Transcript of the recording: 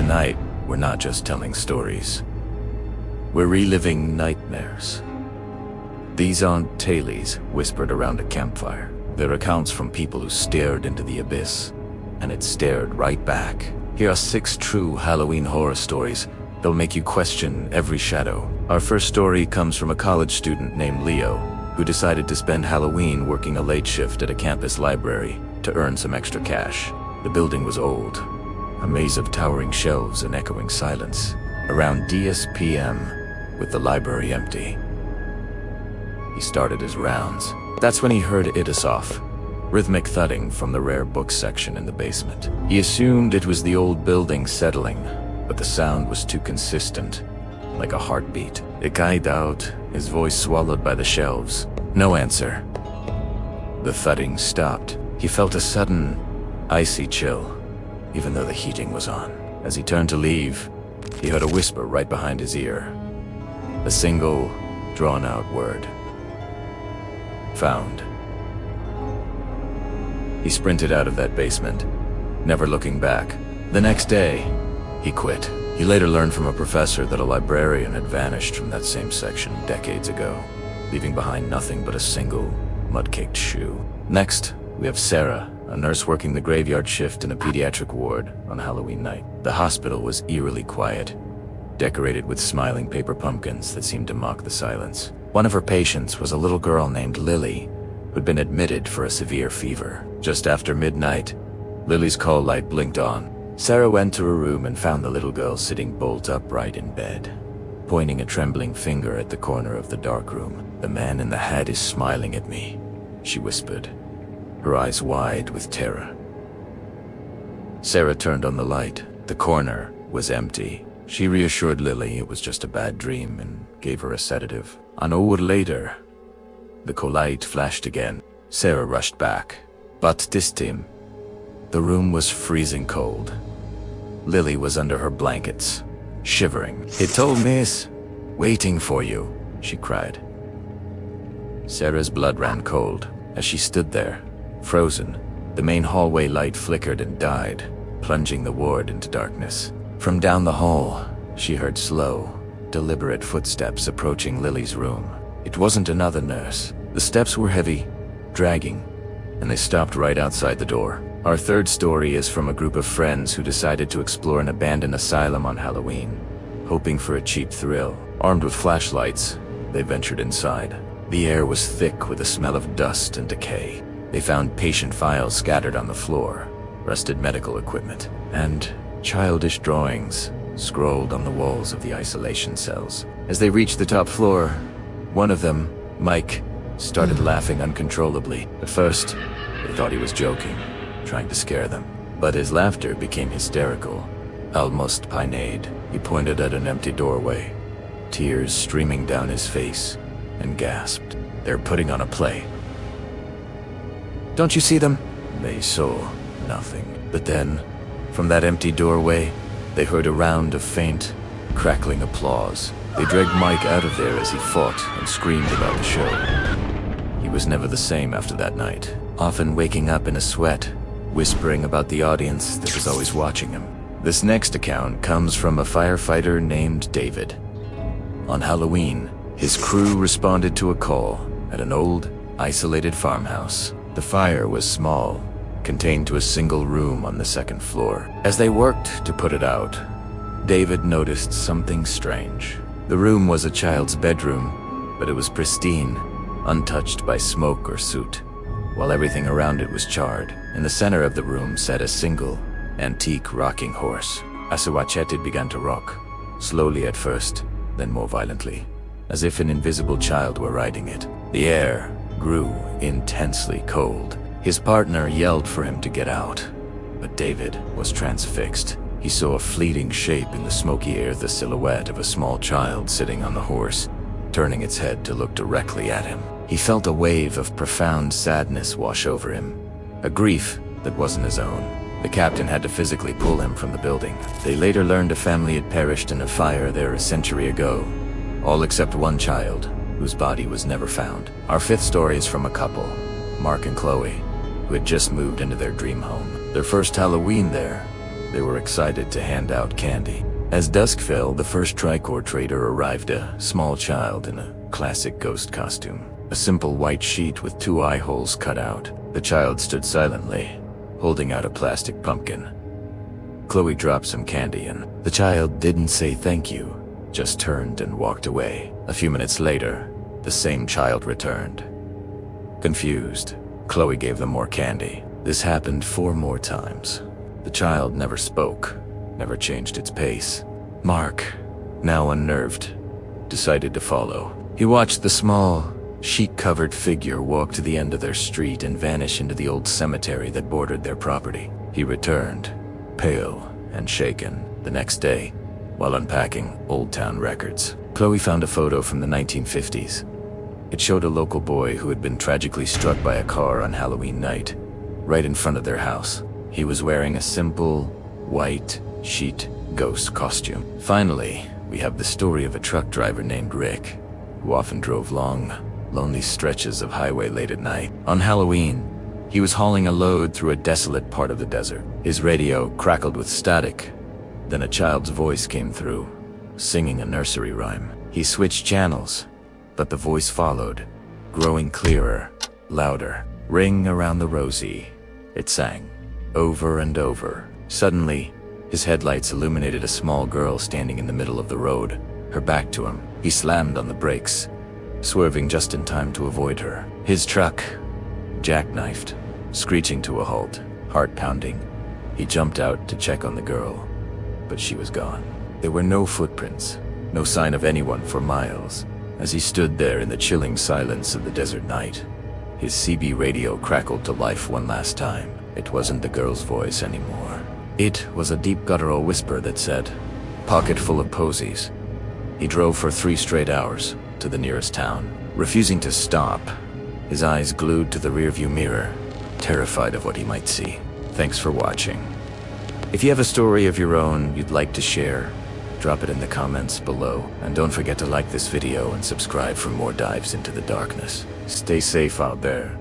tonight, we're not just telling stories. We're reliving nightmares. These aren't tales whispered around a campfire. They're accounts from people who stared into the abyss, and it stared right back. Here are 6 true Halloween horror stories. They'll make you question every shadow. Our first story comes from a college student named Leo, who decided to spend Halloween working a late shift at a campus library to earn some extra cash. The building was old, a maze of towering shelves and echoing silence. Around DSPM, with the library empty, he started his rounds. That's when he heard Idisoff, rhythmic thudding from the rare books section in the basement. He assumed it was the old building settling, but the sound was too consistent, like a heartbeat. It died out, his voice swallowed by the shelves. No answer. The thudding stopped. He felt a sudden, icy chill, even though the heating was on. As he turned to leave, he heard a whisper right behind his ear. A single, drawn-out word. Found. He sprinted out of that basement, never looking back. The next day, he quit. He later learned from a professor that a librarian had vanished from that same section decades ago, leaving behind nothing but a single, mud-caked shoe. Next, we have Sarah, a nurse working the graveyard shift in a pediatric ward on Halloween night. The hospital was eerily quiet, decorated with smiling paper pumpkins that seemed to mock the silence. One of her patients was a little girl named Lily, who'd been admitted for a severe fever. Just after midnight, Lily's call light blinked on. Sarah went to her room and found the little girl sitting bolt upright in bed, pointing a trembling finger at the corner of the dark room. "The man in the hat is smiling at me," she whispered, her eyes wide with terror. Sarah turned on the light. The corner was empty. She reassured Lily it was just a bad dream and gave her a sedative. An hour later, the light flashed again. Sarah rushed back, but this time, the room was freezing cold. Lily was under her blankets, shivering. "He told miss, waiting for you," she cried. Sarah's blood ran cold as she stood there, frozen. The main hallway light flickered and died, plunging the ward into darkness. From down the hall, she heard slow, deliberate footsteps approaching Lily's room. It wasn't another nurse. The steps were heavy, dragging, and they stopped right outside the door. Our third story is from a group of friends who decided to explore an abandoned asylum on Halloween, hoping for a cheap thrill. Armed with flashlights, they ventured inside. The air was thick with the smell of dust and decay. They found patient files scattered on the floor, rusted medical equipment, and childish drawings scrolled on the walls of the isolation cells. As they reached the top floor, one of them, Mike, started laughing uncontrollably. At first, they thought he was joking, trying to scare them. But his laughter became hysterical, almost pinnate. He pointed at an empty doorway, tears streaming down his face, and gasped, "They're putting on a play." "Don't you see them?" They saw nothing. But then, from that empty doorway, they heard a round of faint, crackling applause. They dragged Mike out of there as he fought and screamed about the show. He was never the same after that night, often waking up in a sweat, whispering about the audience that was always watching him. This next account comes from a firefighter named David. On Halloween, his crew responded to a call at an old, isolated farmhouse. The fire was small, contained to a single room on the second floor. As they worked to put it out, David noticed something strange. The room was a child's bedroom, but it was pristine, untouched by smoke or soot, while everything around it was charred. In the center of the room sat a single, antique rocking horse. Asawachet began to rock, slowly at first, then more violently, as if an invisible child were riding it. The air grew intensely cold. His partner yelled for him to get out, but David was transfixed. He saw a fleeting shape in the smoky air, the silhouette of a small child sitting on the horse, turning its head to look directly at him. He felt a wave of profound sadness wash over him, a grief that wasn't his own. The captain had to physically pull him from the building. They later learned a family had perished in a fire there a century ago, all except one child, whose body was never found. Our fifth story is from a couple, Mark and Chloe, who had just moved into their dream home. Their first Halloween there They were excited to hand out candy. As dusk fell, the first Tricor trader arrived, a small child in a classic ghost costume. A simple white sheet with 2 eye holes cut out. The child stood silently, holding out a plastic pumpkin. Chloe dropped some candy and the child didn't say thank you, just turned and walked away. A few minutes later, the same child returned. Confused, Chloe gave them more candy. This happened 4 more times. The child never spoke, never changed its pace. Mark, now unnerved, decided to follow. He watched the small, sheet-covered figure walk to the end of their street and vanish into the old cemetery that bordered their property. He returned, pale and shaken, the next day, while unpacking Old Town records. Chloe found a photo from the 1950s. It showed a local boy who had been tragically struck by a car on Halloween night, right in front of their house. He was wearing a simple, white, sheet ghost costume. Finally, we have the story of a truck driver named Rick, who often drove long, lonely stretches of highway late at night. On Halloween, he was hauling a load through a desolate part of the desert. His radio crackled with static. Then a child's voice came through, singing a nursery rhyme. He switched channels, but the voice followed, growing clearer, louder. Ring around the rosy, it sang, over and over. Suddenly, his headlights illuminated a small girl standing in the middle of the road, her back to him. He slammed on the brakes, swerving just in time to avoid her. His truck jackknifed, screeching to a halt, heart pounding. He jumped out to check on the girl, but she was gone. There were no footprints, no sign of anyone for miles. As he stood there in the chilling silence of the desert night, his CB radio crackled to life one last time. It wasn't the girl's voice anymore. It was a deep guttural whisper that said, "Pocket full of posies." He drove for 3 straight hours to the nearest town, refusing to stop, his eyes glued to the rearview mirror, terrified of what he might see. Thanks for watching. If you have a story of your own you'd like to share, drop it in the comments below. And don't forget to like this video and subscribe for more dives into the darkness. Stay safe out there.